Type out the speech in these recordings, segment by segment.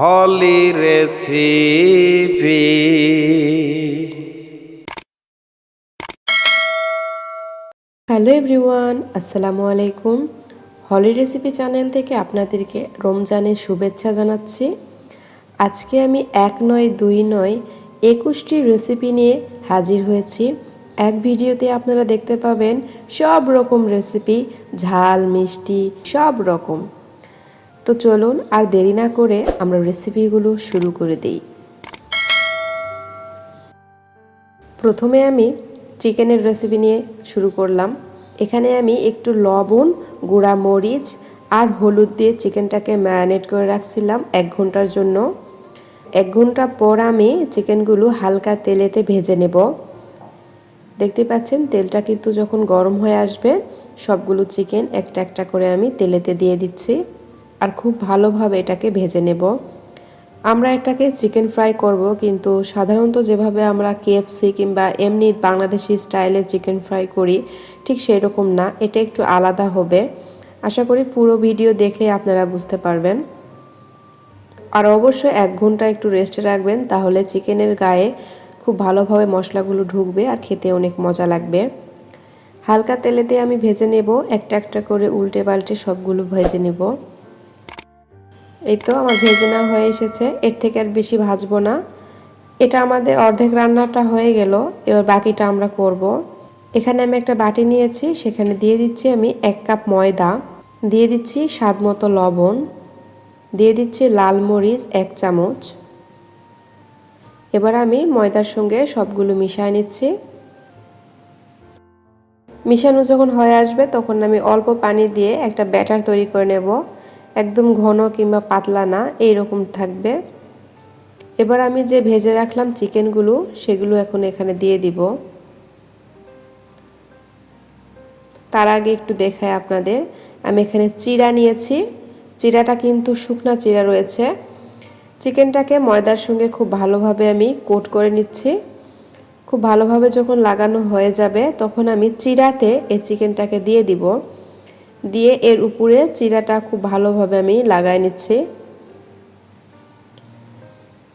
হলি recipe. Hello everyone, আসসালামু আলাইকুম। হলি recipe channel থেকে আপনাদেরকে রমজানের শুভেচ্ছা জানাচ্ছি। আজকে আমি 1 নয় 2 নয় 21টি রেসিপি নিয়ে হাজির হয়েছি। এক ভিডিওতে আপনারা দেখতে পাবেন সব রকম রেসিপি, ঝাল মিষ্টি সব রকম। তো চলুন আর দেরি না করে আমরা রেসিপিগুলো শুরু করে দিই। প্রথমে আমি চিকেনের রেসিপি নিয়ে শুরু করলাম। এখানে আমি একটু লবণ, গুঁড়া মরিচ আর হলুদ দিয়ে চিকেনটাকে ম্যারিনেট করে রাখছিলাম 1 ঘন্টার জন্য। 1 ঘন্টা পর আমি চিকেনগুলো হালকা তেলেতে ভেজে নেব। দেখতে পাচ্ছেন তেলটা কিন্তু যখন গরম হয়ে আসবে সবগুলো চিকেন একটা একটা করে আমি তেলেতে দিয়ে দিচ্ছি আর খুব ভালোভাবে এটাকে ভেজে নেব। আমরা এটাকে চিকেন ফ্রাই করব, কিন্তু সাধারণত যেভাবে আমরা KFC কিংবা এমনি বাংলাদেশি স্টাইলে চিকেন ফ্রাই করি ঠিক সেই রকম না, এটা একটু আলাদা হবে। আশা করি পুরো ভিডিও দেখলে আপনারা বুঝতে পারবেন। আর অবশ্যই 1 ঘন্টা একটু রেস্টে রাখবেন, তাহলে চিকেনের গায়ে খুব ভালোভাবে মশলাগুলো ঢুকবে আর খেতে অনেক মজা লাগবে। হালকা তেলেতে আমি ভেজে নেব, একটা একটা করে উল্টে পাল্টে সবগুলো ভেজে নেব। এই তো আমার ভেজে নেওয়া হয়ে এসেছে, এর থেকে আর বেশি ভাজবো না। এটা আমাদের অর্ধেক রান্নাটা হয়ে গেল, এবার বাকিটা আমরা করব। এখানে আমি একটা বাটি নিয়েছি, সেখানে দিয়ে দিচ্ছি আমি 1 কাপ ময়দা, দিয়ে দিচ্ছি স্বাদ মতো লবণ, দিয়ে দিচ্ছি লাল মরিচ 1 চামচ। এবার আমি ময়দার সঙ্গে সবগুলো মিশিয়ে নিচ্ছি। মিশানো যখন হয়ে আসবে তখন আমি অল্প পানি দিয়ে একটা ব্যাটার তৈরি করে নেব। একদম ঘন কিংবা পাতলা না, এইরকম থাকবে। এবার আমি যে ভেজে রাখলাম চিকেনগুলো সেগুলো এখন এখানে দিয়ে দিব। তার আগে একটু দেখাই আপনাদের, আমি এখানে চিড়া নিয়েছি। চিড়াটা কিন্তু শুকনা চিড়া রয়েছে। চিকেনটাকে ময়দার সঙ্গে খুব ভালোভাবে আমি কোট করে নিচ্ছি। খুব ভালোভাবে যখন লাগানো হয়ে যাবে তখন আমি চিড়াতে এই চিকেনটাকে দিয়ে দিব, দিয়ে এর উপরে চিড়াটা খুব ভালোভাবে আমি লাগাই নিচ্ছি।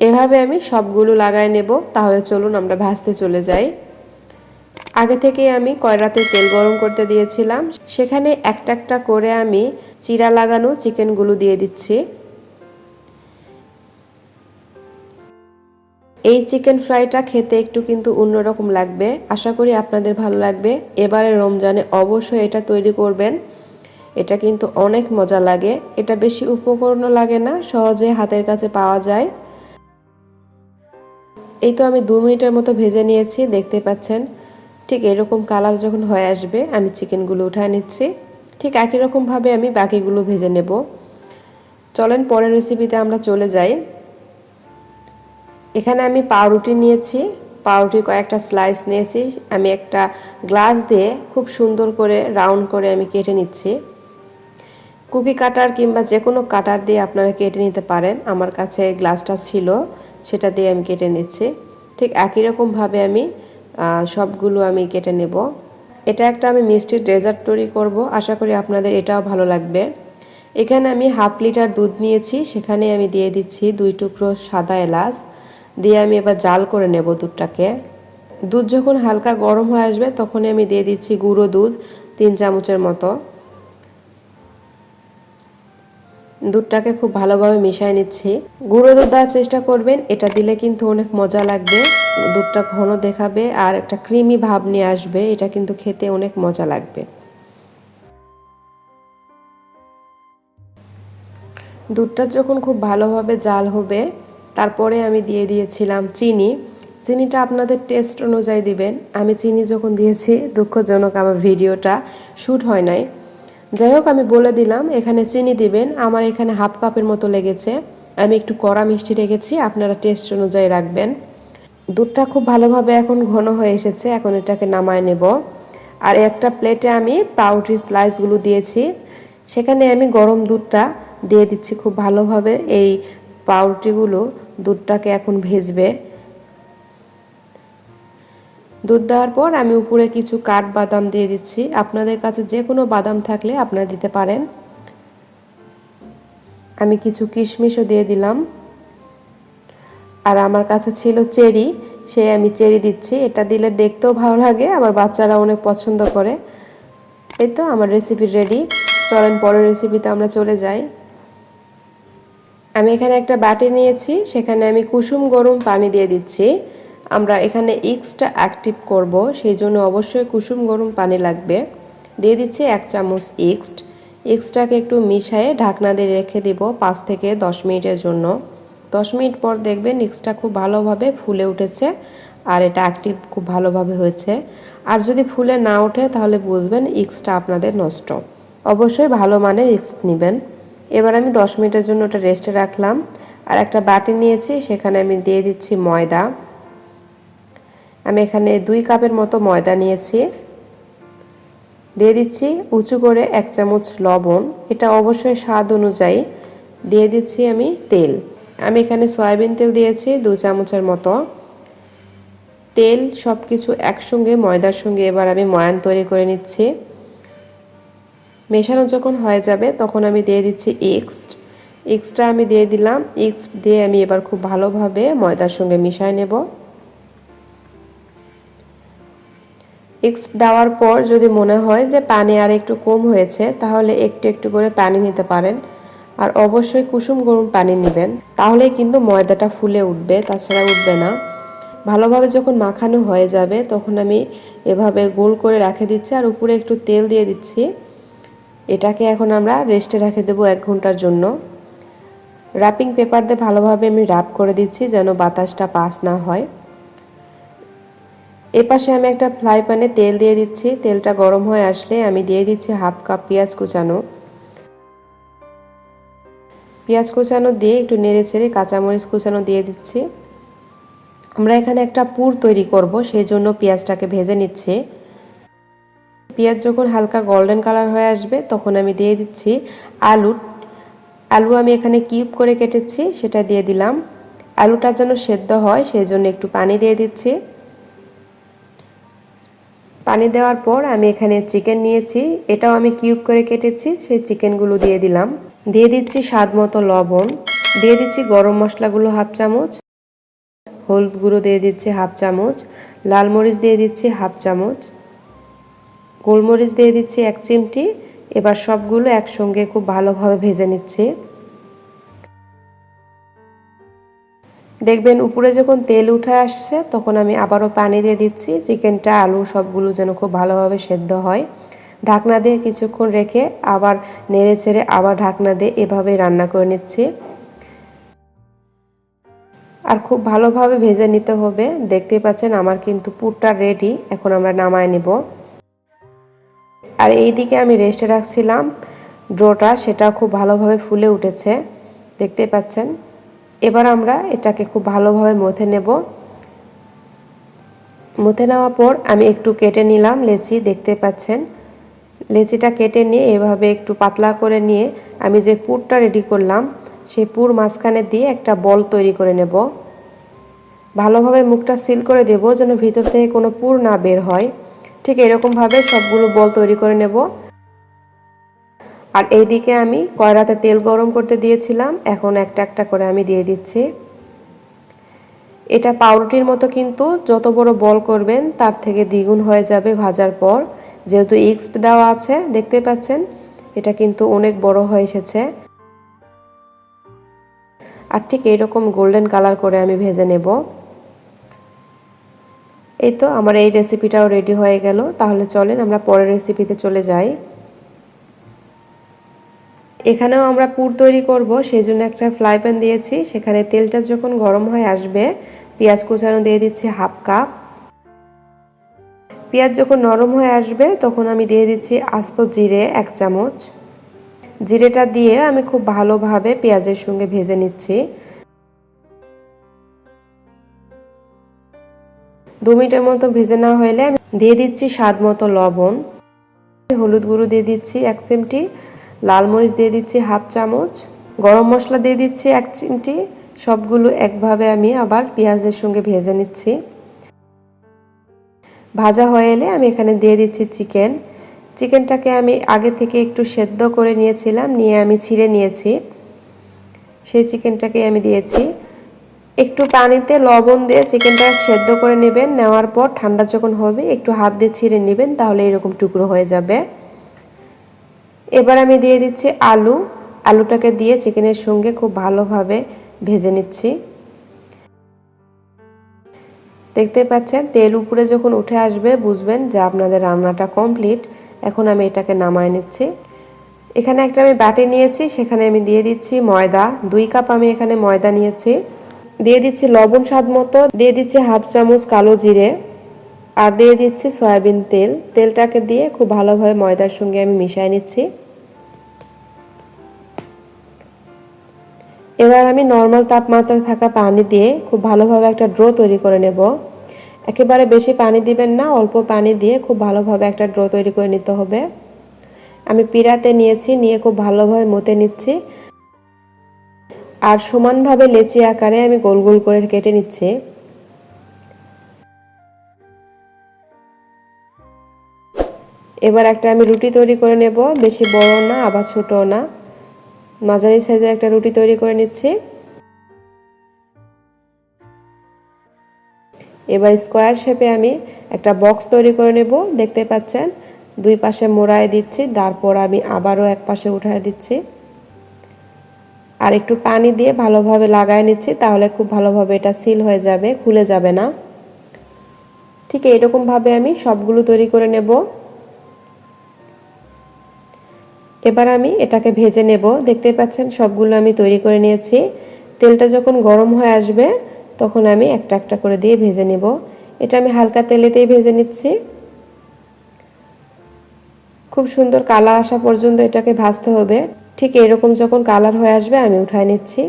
এভাবে আমি সবগুলো লাগাই নেব। তাহলে চলুন আমরা ভাজতে চলে যাই। আগে থেকে আমি কড়াইতে তেল গরম করতে দিয়েছিলাম, সেখানে একটা একটা করে আমি চিড়া লাগানো চিকেনগুলো দিয়ে দিচ্ছি। এই চিকেন ফ্রাইটা খেতে একটু কিন্তু অন্যরকম লাগবে, আশা করি আপনাদের ভালো লাগবে। এবারে রমজানে অবশ্যই এটা তৈরি করবেন, এটা কিন্তু অনেক মজা লাগে। এটা বেশি উপকরণও লাগে না, সহজে হাতের কাছে পাওয়া যায়। এই তো আমি 2 মিনিটের মতো ভেজে নিয়েছি, দেখতে পাচ্ছেন। ঠিক এরকম কালার যখন হয়ে আসবে আমি চিকেনগুলো উঠায় নিচ্ছি। ঠিক একই রকমভাবে আমি বাকিগুলো ভেজে নেব। চলেন পরের রেসিপিতে আমরা চলে যাই। এখানে আমি পাউরুটি নিয়েছি, পাউরুটির কয়েকটা স্লাইস নিয়েছি। আমি একটা গ্লাস দিয়ে খুব সুন্দর করে রাউন্ড করে আমি কেটে নিচ্ছি। কুকি কাটার কিংবা যে কোনো কাটার দিয়ে আপনারা কেটে নিতে পারেন, আমার কাছে গ্লাসটা ছিল সেটা দিয়ে আমি কেটে নিচ্ছি। ঠিক একই রকমভাবে আমি সবগুলো আমি কেটে নেব। এটা একটা আমি মিষ্টির ডেজার্ট তৈরি করব, আশা করি আপনাদের এটাও ভালো লাগবে। এখানে আমি 1/2 লিটার দুধ নিয়েছি, সেখানে আমি দিয়ে দিচ্ছি 2 টুকরো সাদা এলাচ, দিয়ে আমি এবার জাল করে নেব দুধটাকে। দুধ যখন হালকা গরম হয়ে আসবে তখনই আমি দিয়ে দিচ্ছি গুঁড়ো দুধ 3 চামচের মতো। দুধটাকে খুব ভালোভাবে মিশিয়ে নিচ্ছি। গুঁড়ো দুধ দেওয়ার চেষ্টা করবেন, এটা দিলে কিন্তু অনেক মজা লাগবে। দুধটা ঘন দেখাবে আর একটা ক্রিমি ভাব নিয়ে আসবে, এটা কিন্তু খেতে অনেক মজা লাগবে। দুধটা যখন খুব ভালোভাবে জাল হবে তারপরে আমি দিয়ে দিয়েছিলাম চিনি। চিনিটা আপনাদের টেস্ট অনুযায়ী দিবেন। আমি চিনি যখন দিয়েছি দুঃখজনক আমার ভিডিওটা শ্যুট হয় নাই। যাই হোক আমি বলে দিলাম এখানে চিনি দিবেন। আমার এখানে 1/2 কাপের মতো লেগেছে। আমি একটু কড়া মিষ্টি রেখেছি, আপনারা টেস্ট অনুযায়ী রাখবেন। দুধটা খুব ভালোভাবে এখন ঘন হয়ে এসেছে, এখন এটাকে নামায় নেব। আর একটা প্লেটে আমি পাউরুটির স্লাইসগুলো দিয়েছি, সেখানে আমি গরম দুধটা দিয়ে দিচ্ছি খুব ভালোভাবে। এই পাউরুটিগুলো দুধটাকে এখন ভেজবে। দুধ দেওয়ার পর আমি উপরে কিছু কাঠবাদাম দিয়ে দিচ্ছি, আপনাদের কাছে যে কোনো বাদাম থাকলে আপনারা দিতে পারেন। আমি কিছু কিশমিশও দিয়ে দিলাম। আর আমার কাছে ছিল চেরি, আমি চেরি দিচ্ছি। এটা দিলে দেখতেও ভালো লাগে, আবার বাচ্চারা অনেক পছন্দ করে। এই তো আমার রেসিপি রেডি। চলেন পরের রেসিপিতে আমরা চলে যাই। আমি এখানে একটা বাটি নিয়েছি, সেখানে আমি কুসুম গরম পানি দিয়ে দিচ্ছি। আমরা এখানে এক্সট্রা অ্যাক্টিভ করব, সেই জন্য অবশ্যই কুসুম গরম পানি লাগবে। দিয়ে দিচ্ছি 1 চামচ এক্সট্রাকে একটু মিশিয়ে ঢাকনা দিয়ে রেখে দেব 5 থেকে 10 মিনিটের জন্য। 10 মিনিট পর দেখবেন এক্সট্রা খুব ভালোভাবে ফুলে উঠেছে আর এটা অ্যাক্টিভ খুব ভালোভাবে হয়েছে। আর যদি ফুলে না ওঠে তাহলে বুঝবেন এক্সট্রা আপনাদের নষ্ট। অবশ্যই ভালো মানের এক্স নেবেন। এবার আমি 10 মিনিটের জন্য ওটা রেস্টে রাখলাম। আর একটা বাটি নিয়েছি, সেখানে আমি দিয়ে দিচ্ছি ময়দা। আমি এখানে 2 কাপের মতো ময়দা নিয়েছি। দিয়ে দিচ্ছি উঁচু করে 1 চামচ লবণ, এটা অবশ্যই স্বাদ অনুযায়ী। দিয়ে দিচ্ছি আমি তেল। আমি এখানে সয়াবিন তেল দিয়েছি 2 চামচের মতো। তেল সব কিছু একসঙ্গে ময়দার সঙ্গে এবার আমি ময়ান তৈরি করে নিচ্ছি। মেশানো যখন হয়ে যাবে তখন আমি দিয়ে দিচ্ছি এক্সট্রা আমি দিয়ে দিলাম। এক্স দিয়ে আমি এবার খুব ভালোভাবে ময়দার সঙ্গে মিশিয়ে নেব। এক্স দেওয়ার পর যদি মনে হয় যে পানি আর একটু কম হয়েছে, তাহলে একটু একটু করে পানি নিতে পারেন। আর অবশ্যই কুসুম গরম পানি নেবেন, তাহলেই কিন্তু ময়দাটা ফুলে উঠবে, তাছাড়া উঠবে না। ভালোভাবে যখন মাখানো হয়ে যাবে তখন আমি এভাবে গোল করে রেখে দিচ্ছি আর উপরে একটু তেল দিয়ে দিচ্ছি। এটাকে এখন আমরা রেস্টে রেখে দেবো 1 ঘন্টার জন্য। র্যাপিং পেপার দিয়ে ভালোভাবে আমি র্যাপ করে দিচ্ছি যেন বাতাসটা পাস না হয়। এপাশে আমি একটা ফ্রাই প্যানে তেল দিয়ে দিচ্ছি। তেলটা গরম হয়ে আসলে আমি দিয়ে দিচ্ছি 1/2 কাপ পেঁয়াজ কুচানো। পেঁয়াজ কুচানো দিয়ে একটু নেড়ে ছেড়ে কাঁচামরিচ কুচানো দিয়ে দিচ্ছি। আমরা এখানে একটা পুর তৈরি করব, সেই জন্য পেঁয়াজটাকে ভেজে নিচ্ছি। পেঁয়াজ যখন হালকা গোল্ডেন কালার হয়ে আসবে তখন আমি দিয়ে দিচ্ছি আলু আমি এখানে কিউব করে কেটেছি, সেটা দিয়ে দিলাম। আলুটা যেন সেদ্ধ হয় সেই জন্য একটু পানি দিয়ে দিচ্ছি। পানি দেওয়ার পর আমি এখানে চিকেন নিয়েছি, এটাও আমি কিউব করে কেটেছি, সেই চিকেনগুলো দিয়ে দিলাম। দিয়ে দিচ্ছি স্বাদ মতো লবণ। দিয়ে দিচ্ছি গরম মশলাগুলো 1/2 চামচ, হলুদ গুঁড়ো দিয়ে দিচ্ছি 1/2 চামচ, লাল মরিচ দিয়ে দিচ্ছি 1/2 চামচ, গোলমরিচ দিয়ে দিচ্ছি 1 চিমটি। এবার সবগুলো একসঙ্গে খুব ভালোভাবে ভেজে নিচ্ছি। দেখবেন উপরে যখন তেল উঠে আসছে তখন আমি আবারও পানি দিয়ে দিচ্ছি। চিকেনটা আলু সবগুলো যেন খুব ভালোভাবে সেদ্ধ হয়। ঢাকনা দিয়ে কিছুক্ষণ রেখে আবার নেড়ে ছেড়ে আবার ঢাকনা দিয়ে এভাবেই রান্না করে নিচ্ছি। আর খুব ভালোভাবে ভেজে নিতে হবে। দেখতেই পাচ্ছেন আমার কিন্তু পুরটা রেডি, এখন আমরা নামায় নিব। আর এইদিকে আমি রেস্টে রাখছিলাম ডোটা, সেটা খুব ভালোভাবে ফুলে উঠেছে, দেখতেই পাচ্ছেন। এবার আমরা এটাকে খুব ভালোভাবে মথে নেব। মথে নেওয়ার পর আমি একটু কেটে নিলাম লেচি, দেখতে পাচ্ছেন। লেচিটা কেটে নিয়ে এভাবে একটু পাতলা করে নিয়ে আমি যে পুরটা রেডি করলাম সেই পুর মাঝখানে দিয়ে একটা বল তৈরি করে নেব। ভালোভাবে মুখটা সিল করে দেব যেন ভিতর থেকে কোনো পুর না বের হয়। ঠিক এরকমভাবে সবগুলো বল তৈরি করে নেব। আর এইদিকে আমি কড়াইতে তেল গরম করতে দিয়েছিলাম, এখন একটা একটা করে আমি দিয়ে দিচ্ছি। এটা পাউরুটির মতো, কিন্তু যত বড় বল করবেন তার থেকে দ্বিগুণ হয়ে যাবে ভাজার পর, যেহেতু এক্স দেওয়া আছে। দেখতে পাচ্ছেন এটা কিন্তু অনেক বড় হয়ে এসেছে। আর ঠিক এইরকম গোল্ডেন কালার করে আমি ভেজে নেব। এই তো আমার এই রেসিপিটাও রেডি হয়ে গেল। তাহলে চলেন আমরা পরের রেসিপিতে চলে যাই। এখানেও আমরা পুর তৈরি করব, সেই জন্য একটা ফ্রাই প্যান দিয়েছি। সেখানে তেলটা যখন গরম হয়ে আসবে পেঁয়াজ কুচানো দিয়ে দিচ্ছি 1/2 কাপ। পেঁয়াজ যখন নরম হয়ে আসবে তখন আমি দিয়ে দিচ্ছি আস্ত জিরে 1 চামচ। জিরেটা দিয়ে আমি খুব ভালোভাবে পেঁয়াজের সঙ্গে ভেজে নিচ্ছি। 2 মিনিটের মতো ভেজে না হলে আমি দিয়ে দিচ্ছি স্বাদ মতো লবণ, হলুদ গুঁড়ো দিয়ে দিচ্ছি 1 চিমটি, লাল মরিচ দিয়ে দিচ্ছি 1/2 চামচ, গরম মশলা দিয়ে দিচ্ছি 1 চিমটি। সবগুলো একভাবে আমি আবার পেঁয়াজের সঙ্গে ভেজে নিচ্ছি। ভাজা হয়ে এলে আমি এখানে দিয়ে দিচ্ছি চিকেনটাকে আমি আগে থেকে একটু সেদ্ধ করে নিয়েছিলাম, নিয়ে আমি ছিঁড়ে নিয়েছি, সেই চিকেনটাকে আমি দিয়েছি। একটু পানিতে লবণ দিয়ে চিকেনটা সেদ্ধ করে নেবেন। নেওয়ার পর ঠান্ডা যখন হবে একটু হাত দিয়ে ছিঁড়ে নেবেন, তাহলে এরকম টুকরো হয়ে যাবে। এবার আমি দিয়ে দিচ্ছি আলু। আলুটাকে দিয়ে চিকেনের সঙ্গে খুব ভালোভাবে ভেজে নিচ্ছি। দেখতে পাচ্ছেন তেল উপরে যখন উঠে আসবে বুঝবেন যে আপনাদের রান্নাটা কমপ্লিট। এখন আমি এটাকে নামায় নিচ্ছি। এখানে একটা আমি বাটি নিয়েছি, সেখানে আমি দিয়ে দিচ্ছি ময়দা। 2 কাপ আমি এখানে ময়দা নিয়েছি। দিয়ে দিচ্ছি লবণ স্বাদ মতো, দিয়ে দিচ্ছি হাফ চামচ কালো জিরে, আর দিয়ে দিচ্ছি সয়াবিন তেল। তেলটাকে দিয়ে খুব ভালোভাবে ময়দার সঙ্গে আমি মিশিয়ে নিচ্ছি। এবার আমি নর্মাল তাপমাত্রায় থাকা পানি দিয়ে খুব ভালোভাবে একটা ড্রো তৈরি করে নেব। একেবারে বেশি পানি দিবেন না, অল্প পানি দিয়ে খুব ভালোভাবে একটা ড্রো তৈরি করে নিতে হবে। আমি পিঁড়াতে নিয়েছি, নিয়ে খুব ভালোভাবে মতে নিচ্ছি, আর সমানভাবে লেচি আকারে আমি গোল গোল করে কেটে নিচ্ছি। এবার একটা আমি রুটি তৈরি করে নেব, বেশি বড় না আবার ছোটও না, মাঝারি সাইজের একটা রুটি তৈরি করে নিচ্ছি। এবার স্কোয়ার শেপে আমি একটা বক্স তৈরি করে নেব। দেখতে পাচ্ছেন 2 পাশে মোড়ায় দিচ্ছি, তারপর আমি আবারও এক পাশে উঠায় দিচ্ছি, আর একটু পানি দিয়ে ভালোভাবে লাগায় নিচ্ছি, তাহলে খুব ভালোভাবে এটা সিল হয়ে যাবে, খুলে যাবে না। ঠিক এইরকমভাবে আমি সবগুলো তৈরি করে নেব। এবার আমি এটাকে ভেজে নেব। দেখতে পাচ্ছেন সবগুলো আমি তৈরি করে নিয়েছি। তেলটা যখন গরম হয়ে আসবে তখন আমি একটা একটা করে দিয়ে ভেজে নেব। এটা আমি হালকা তেলেতেই ভেজে নিচ্ছি। খুব সুন্দর কালার আসা পর্যন্ত এটাকে ভাজতে হবে। ঠিক এরকম যখন কালার হয়ে আসবে আমি উঠায় নিচ্ছি।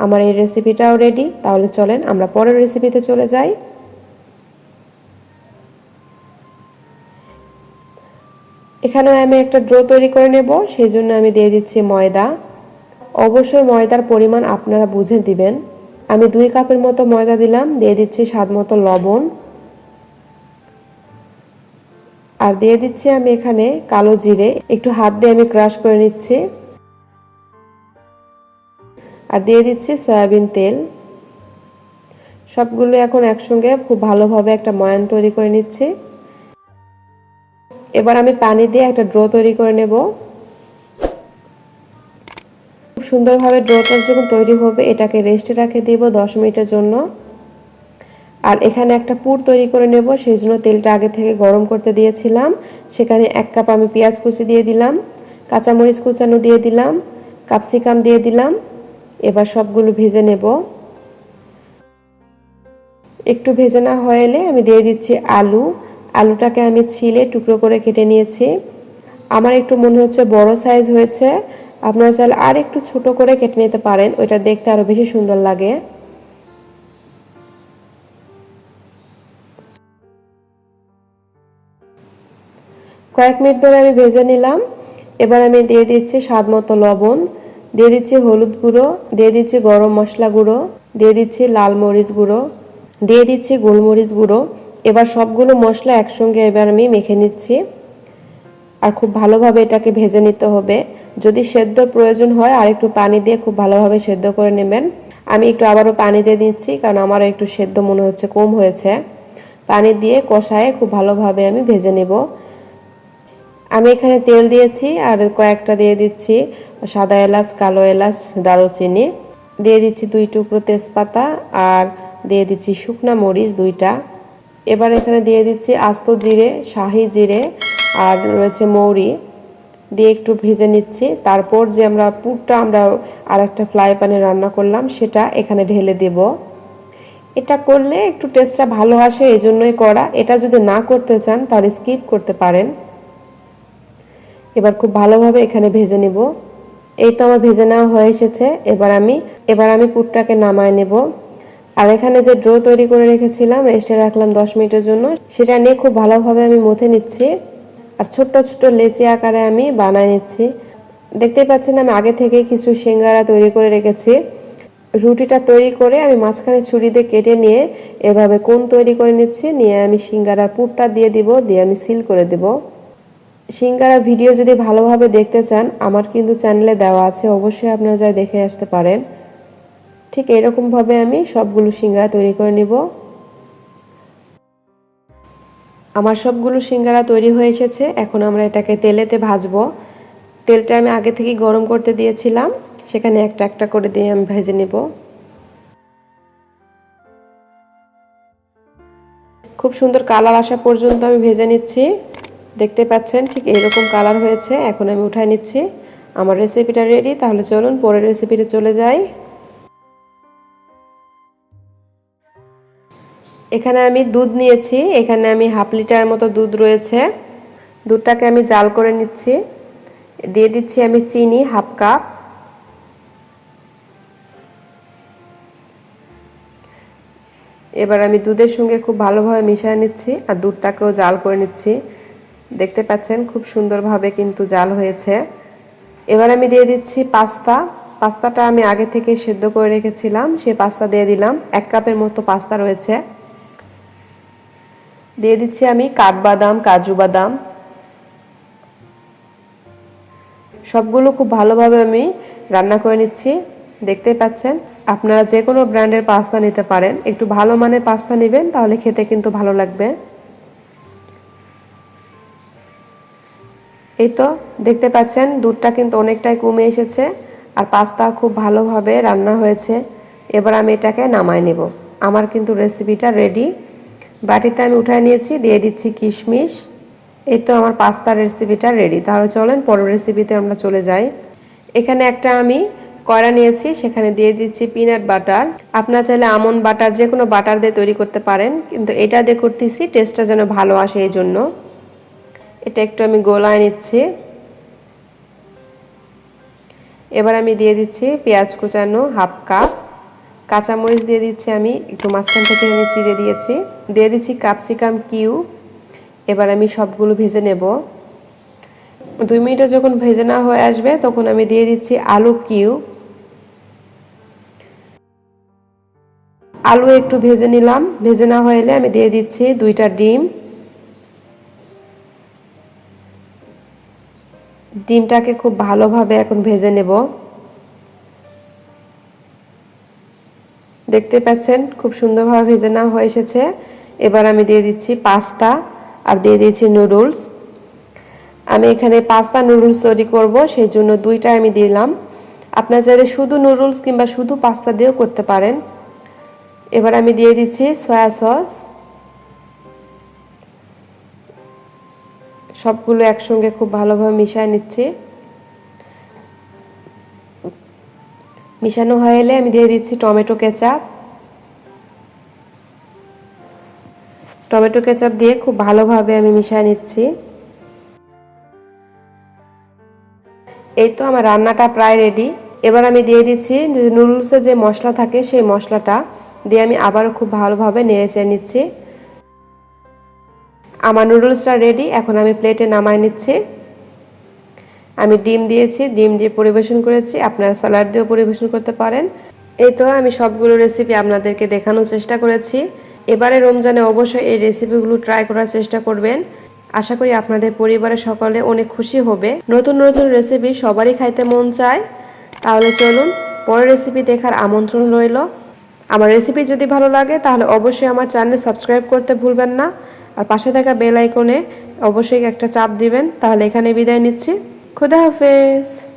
আমার এই রেসিপিটাও রেডি। তাহলে চলেন আমরা পরের রেসিপিতে চলে যাই। এখানেও আমি একটা ড্রো তৈরি করে নেব, সেই জন্য আমি দিয়ে দিচ্ছি ময়দা। অবশ্যই ময়দার পরিমাণ আপনারা বুঝে দিবেন। আমি 2 কাপের মতো ময়দা দিলাম, দিয়ে দিচ্ছি স্বাদ মতো লবণ, আর দিয়ে দিচ্ছি আমি এখানে কালো জিরে, একটু হাত দিয়ে আমি ক্রাশ করে নিচ্ছি, আর দিয়ে দিচ্ছি সয়াবিন তেল। সবগুলো এখন একসঙ্গে খুব ভালোভাবে একটা ময়ান তৈরি করে নিচ্ছি। এবার আমি পানি দিয়ে একটা ড্রো তৈরি করে নেব। খুব সুন্দরভাবে ড্রোটা যখন তৈরি হবে এটাকে রেস্টে রেখে দিব 10 মিনিটের জন্য। আর এখানে একটা পুর তৈরি করে নেব, সেই জন্য তেলটা আগে থেকে গরম করতে দিয়েছিলাম। সেখানে 1 কাপ আমি পেঁয়াজ কুচি দিয়ে দিলাম, কাঁচামরিচ কুচানো দিয়ে দিলাম, ক্যাপসিকাম দিয়ে দিলাম। এবার সবগুলো ভেজে নেব। একটু ভেজে না হয়ে এলে আমি দিয়ে দিচ্ছি আলু। আলুটাকে আমি ছিলে টুকরো করে কেটে নিয়েছি। আমার একটু মনে হচ্ছে বড় সাইজ হয়েছে, আপনারা চাইলে আর একটু ছোট করে কেটে নিতে পারেন, ওইটা দেখতে আরো বেশি সুন্দর লাগে। কয়েক মিনিট ধরে আমি ভেজে নিলাম। এবার আমি দিয়ে দিচ্ছি স্বাদ মতো লবণ, দিয়ে দিচ্ছি হলুদ গুঁড়ো, দিয়ে দিচ্ছি গরম মশলা গুঁড়ো, দিয়ে দিচ্ছি লাল মরিচ গুঁড়ো, দিয়ে দিচ্ছি গোলমরিচ গুঁড়ো। এবার সবগুলো মশলা একসঙ্গে এবার আমি মেখে নিচ্ছি, আর খুব ভালোভাবে এটাকে ভেজে নিতে হবে। যদি সেদ্ধ প্রয়োজন হয় আর একটু পানি দিয়ে খুব ভালোভাবে সেদ্ধ করে নেবেন। আমি একটু আবারও পানি দিয়ে দিচ্ছি, কারণ আমারও একটু সেদ্ধ মনে হচ্ছে কম হয়েছে। পানি দিয়ে কষায় খুব ভালোভাবে আমি ভেজে নেব। আমি এখানে তেল দিয়েছি, আর কয়েকটা দিয়ে দিচ্ছি সাদা এলাচ, কালো এলাচ, দারুচিনি, দিয়ে দিচ্ছি 2 টুকরো তেজপাতা, আর দিয়ে দিচ্ছি শুকনা মরিচ 2টা। এবার এখানে দিয়ে দিচ্ছি আস্ত জিরে, শাহি জিরে, আর রয়েছে মৌরি, দিয়ে একটু ভেজে নিচ্ছি। তারপর যে আমরা পুরটা আমরা আর একটা ফ্রাই প্যানে রান্না করলাম সেটা এখানে ঢেলে দেব। এটা করলে একটু টেস্টটা ভালো আসে, এই জন্যই করা। এটা যদি না করতে চান তাহলে স্কিপ করতে পারেন। এবার খুব ভালোভাবে এখানে ভেজে নেব। এই তো আমার ভেজে নেওয়া হয়ে এসেছে। এবার আমি পুরটাকে নামায় নেব। আর এখানে যে ড্রো তৈরি করে রেখেছিলাম, রেস্টে রাখলাম 10 মিনিটের জন্য, সেটা নিয়ে খুব ভালোভাবে আমি মথে নিচ্ছি, আর ছোট্ট ছোট্ট লেচি আকারে আমি বানায় নিচ্ছি। দেখতেই পাচ্ছেন আমি আগে থেকে কিছু সিঙ্গারা তৈরি করে রেখেছি। রুটিটা তৈরি করে আমি মাঝখানে ছুরি দিয়ে কেটে নিয়ে এভাবে কোণ তৈরি করে নিচ্ছি, নিয়ে আমি সিঙ্গারার পুরটা দিয়ে দিব, দিয়ে আমি সিল করে দেব। সিঙ্গারা ভিডিও যদি ভালোভাবে দেখতে চান আমার কিন্তু চ্যানেলে দেওয়া আছে, অবশ্যই আপনারা যাই দেখে আসতে পারেন। ঠিক এরকমভাবে আমি সবগুলো সিঙ্গারা তৈরি করে নিব। আমার সবগুলো সিঙ্গারা তৈরি হয়ে এসেছে। এখন আমরা এটাকে তেলেতে ভাজবো। তেলটা আমি আগে থেকেই গরম করতে দিয়েছিলাম, সেখানে একটা একটা করে দিয়ে আমি ভেজে নেব। খুব সুন্দর কালার আসা পর্যন্ত আমি ভেজে নিচ্ছি। দেখতে পাচ্ছেন ঠিক এইরকম কালার হয়েছে। এখন আমি উঠায় নিচ্ছি। আমার রেসিপিটা রেডি। তাহলে চলুন পরের রেসিপিতে চলে যাই। এখানে আমি দুধ নিয়েছি। এখানে আমি হাফ লিটার মতো দুধ রয়েছে। দুধটাকে আমি জাল করে নিচ্ছি। দিয়ে দিচ্ছি আমি চিনি হাফ কাপ। এবার আমি দুধের সঙ্গে খুব ভালোভাবে মিশিয়ে নিচ্ছি আর দুধটাকেও জাল করে নিচ্ছি। দেখতে পাচ্ছেন খুব সুন্দরভাবে কিন্তু জাল হয়েছে। এবার আমি দিয়ে দিচ্ছি পাস্তা। পাস্তাটা আমি আগে থেকে সেদ্ধ করে রেখেছিলাম, সেই পাস্তা দিয়ে দিলাম। 1 কাপের মতো পাস্তা রয়েছে। দিয়ে দিচ্ছি আমি কাঠবাদাম, কাজু বাদাম। সবগুলো খুব ভালোভাবে আমি রান্না করে নিচ্ছি। দেখতেই পাচ্ছেন। আপনারা যে কোনো ব্র্যান্ডের পাস্তা নিতে পারেন। একটু ভালো মানের পাস্তা নেবেন, তাহলে খেতে কিন্তু ভালো লাগবে। এই তো দেখতে পাচ্ছেন দুধটা কিন্তু অনেকটাই কমে এসেছে আর পাস্তা খুব ভালোভাবে রান্না হয়েছে। এবার আমি এটাকে নামায় নেব। আমার কিন্তু রেসিপিটা রেডি। বাটিতে আমি উঠায় নিয়েছি, দিয়ে দিচ্ছি কিশমিশ। এই তো আমার পাস্তার রেসিপিটা রেডি। তাহলে চলেন পরের রেসিপিতে আমরা চলে যাই। এখানে একটা আমি কড়া নিয়েছি, সেখানে দিয়ে দিচ্ছি পিনাট বাটার। আপনারা চাইলে আমন্ড বাটার, যে কোনো বাটার দিয়ে তৈরি করতে পারেন, কিন্তু এটা দিয়ে করতেছি টেস্টটা যেন ভালো আসে এই জন্য। এটা একটু আমি গোলায় নিচ্ছি। এবার আমি দিয়ে দিচ্ছি পেঁয়াজ কুচানো হাফ কাপ। কাঁচামরিচ দিয়ে দিচ্ছি আমি একটু মাঝখান থেকে আমি চিড়ে দিয়েছি। দিয়ে দিচ্ছি ক্যাপসিকাম কিউব। এবার আমি সবগুলো ভেজে নেব। 2 মিনিটে যখন ভেজে না হয়ে আসবে তখন আমি দিয়ে দিচ্ছি আলু কিউব। আলু একটু ভেজে নিলাম। ভেজে না হলে আমি দিয়ে দিচ্ছি 2টা ডিম। ডিমটাকে খুব ভালোভাবে এখন ভেজে নেব। দেখতে পাচ্ছেন খুব সুন্দরভাবে ভেজে নেওয়া হয়ে এসেছে। এবার আমি দিয়ে দিচ্ছি পাস্তা আর দিয়ে দিচ্ছি নুডলস। আমি এখানে পাস্তা নুডলস তৈরি করব, সেই জন্য 2টা আমি দিলাম। আপনারা চাইলে শুধু নুডলস কিংবা শুধু পাস্তা দিয়েও করতে পারেন। এবার আমি দিয়ে দিচ্ছি সয়া সস। সবগুলো একসঙ্গে খুব ভালোভাবে মিশিয়ে নিচ্ছি। মিশানো হয়ে এলে আমি দিয়ে দিচ্ছি টমেটো কেচাপ। টমেটো কেচাপ দিয়ে খুব ভালোভাবে আমি মিশিয়ে নিচ্ছি। এই তো আমার রান্নাটা প্রায় রেডি। এবার আমি দিয়ে দিচ্ছি নুডলসের যে মশলা থাকে সেই মশলাটা দিয়ে আমি আবারও খুব ভালোভাবে নেড়ে নিচ্ছি। আমার নুডলসটা রেডি। এখন আমি প্লেটে নামায় নিচ্ছি। আমি ডিম দিয়েছি, ডিম দিয়ে পরিবেশন করেছি। আপনারা স্যালাড দিয়েও পরিবেশন করতে পারেন। এই তো আমি সবগুলো রেসিপি আপনাদেরকে দেখানোর চেষ্টা করেছি। এবারে রমজানে অবশ্যই এই রেসিপিগুলো ট্রাই করার চেষ্টা করবেন। আশা করি আপনাদের পরিবারের সকলে অনেক খুশি হবে। নতুন নতুন রেসিপি সবারই খাইতে মন চায়। তাহলে চলুন পরের রেসিপি দেখার আমন্ত্রণ রইল। আমার রেসিপি যদি ভালো লাগে তাহলে অবশ্যই আমার চ্যানেল সাবস্ক্রাইব করতে ভুলবেন না। আর পাশে থাকা বেল আইকনে অবশ্যই একটা চাপ দিবেন। তাহলে এখানে বিদায় নিচ্ছি। খুদা হাফেজ।